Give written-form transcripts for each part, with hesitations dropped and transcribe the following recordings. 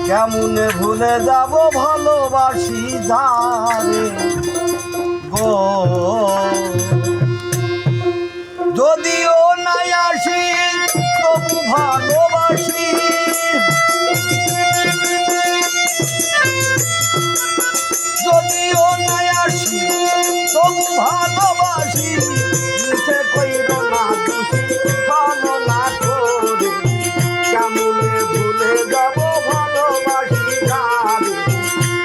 কেমনে ভুলে যাব ভালোবাসি যারে গো, যদিও নাই আসি তবু ভালোবাসি, যদিও নাই আসি তবু ভালোবাসি, নিচে কইর না দোষী ভালো না করে, কেমনে ভুলে যাব ভালোবাসি যারে,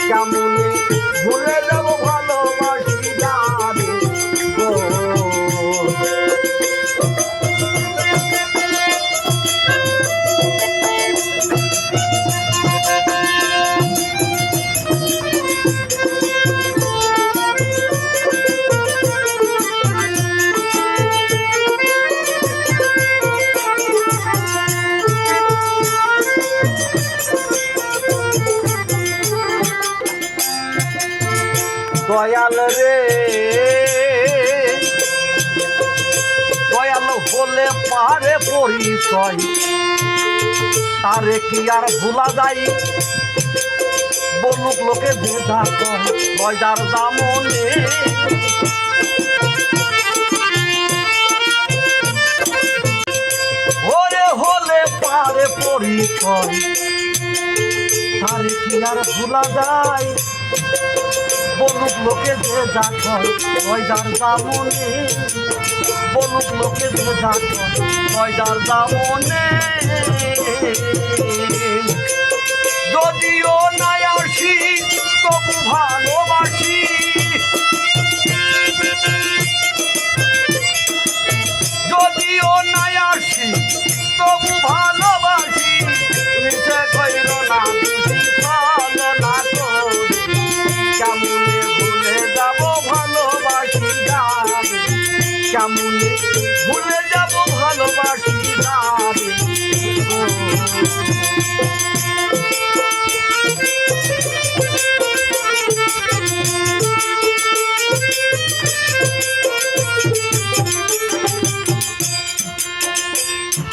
কেমনে ভুলে যাব ভালোবাসি যারে গো। দয়াল রে দয়াল হলে পারে পরিচয়, তারে কি আর ভোলা যায়, বলুক লোকে বেদা কয় দয়ার দামনে, ওরে হলে পারে পরিচয়, তারে কি আর ভোলা যায়, বলুক লোকে যে দেখয় দয়ার দামনে, বলুক লোকে যে দেখয় দয়ার দামনে, যদিও নাই আসি তবু ভালোবাসি, যদিও নাই আসি তবু ভালোবাসি, নিচে কইর না দোষী ভালো না করে, কেমনে ভুলে যাব ভালোবাসি যারে, কেমনে ভুলে যাব ভালোবাসি যারে গো।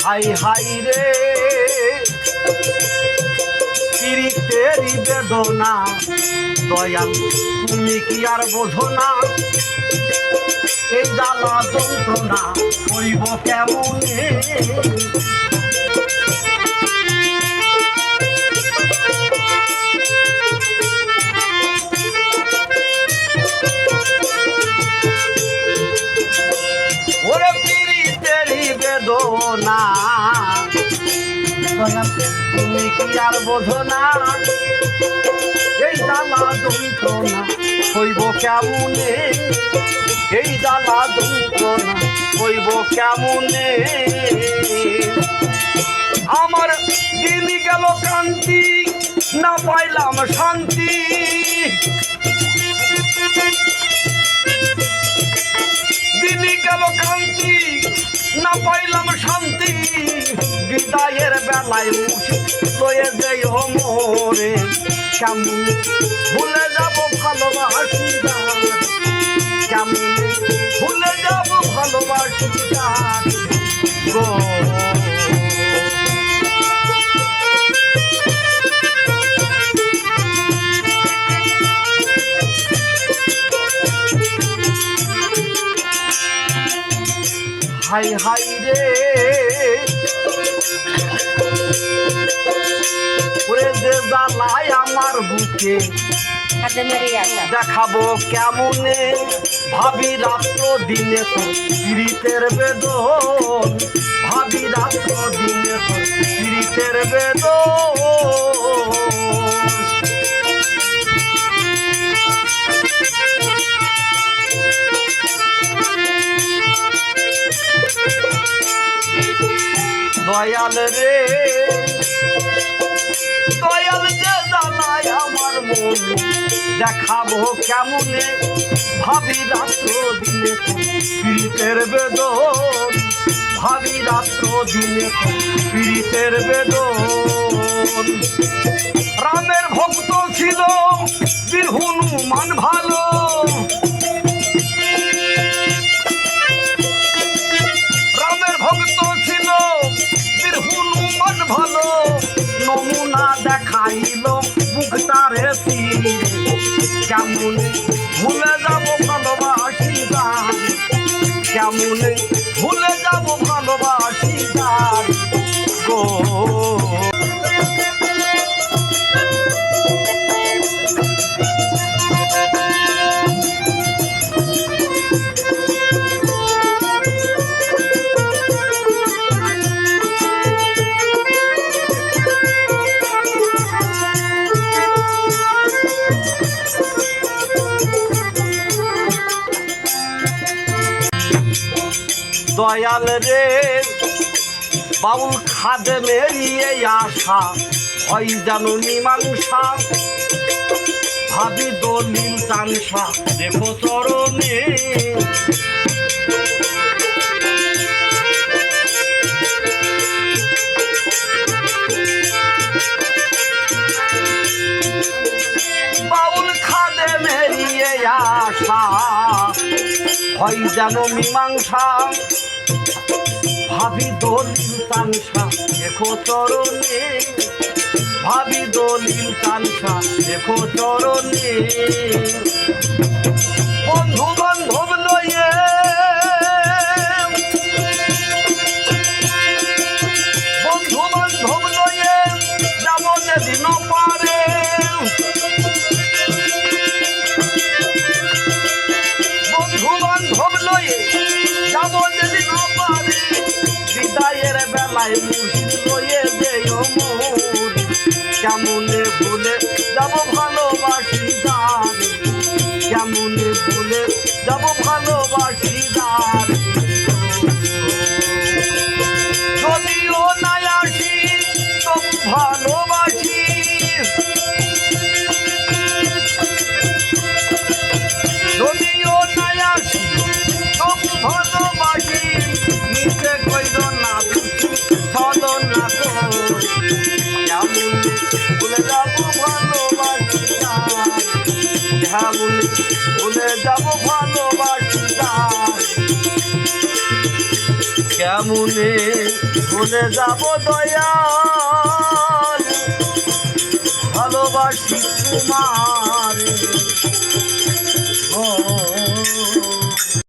হাই হাই রে পিরিতেরি বেদনা, দয়াল তুমি কি আর বোঝো না, এই জ্বালা যন্ত্রণা হইব কেমনে, ওরে পিরিতেরি বেদনা, দয়াল তুমি কি আর বোঝো না, এই জ্বালা যন্ত্রণা হইব কেমনে, এই জ্বালা যন্ত্রণা হইব কেমনে, আমার দিন গেল কান্তি না পাইলাম শান্তি, দিন গেল কান্তি না পাইলাম শান্তি, বিদায়ের বেলায় মুছে লয়ে যেও মোরে, কেমনে ভুলে যাব ভালোবাসি যারে, কেমনে ভুলে যাব ভালোবাসি যারে গো। হাই হাই রে ওরে যে জ্বালায় আমার বুকে, দেখাবো কেমনে ভাবি রাত্র দিনে তোর পীড়িতের বেদন, ভাবি রাত্র দিনে তোর পীড়িতের বেদন, দয়াল রে দয়াল যে জ্বালায় আমার মন, দেখাবো কেমনে ভাবি রাত্র দিনে পীড়িতের বেদন, ভাবি রাত্র দিনে পীড়িতের বেদন। রামের ভক্ত ছিল বীর হনুমান ভালো, রামের ভক্ত ছিল বীর হনুমান ভালো, নমুনা দেখাইল ভুলে যাব ভালোবাসি গান, কেমনে ভুলে যাব ভালোবাসি গান গো। দয়াল রে বাউল খাদে মেরিয়ে আশা হয় যেন মীমাংসা, ভাবি দলিল তানসা দেখো চরণে। বাউল খাদে মেরিয়ে আশা হয় যেন মীমাংসা, ভাবি দলিল তানসা দেখো চরণে, ভাবি দলিল তানসা দেখো চরণে। বন্ধু বান্ধব লয়ে বন্ধু বান্ধব লয়ে যাব যেদিন পারে, বন্ধু বান্ধব লয়ে যাব যেদিন পারে, বিদায়ের বেলায় মুর্শিদ লয়ে যেও মোর, কেমনে ভুলে যাব ভালোবাসি গান, কেমনে ভুলে যাব ভালোবাসি গান। যদিও নাই আসি তবু ভালোবাসি, যদিও নাই আসি তবু ভালোবাসি, নিচে কইর না দুঃখ ছলো না তোর, কেমন ভুলে যাব ভালোবাসি গান, কেমন ভুলে যাব ভালোবাসি গান, কেমনে ভুলে যাব দয়াল ভালোবাসি তোমারে। ও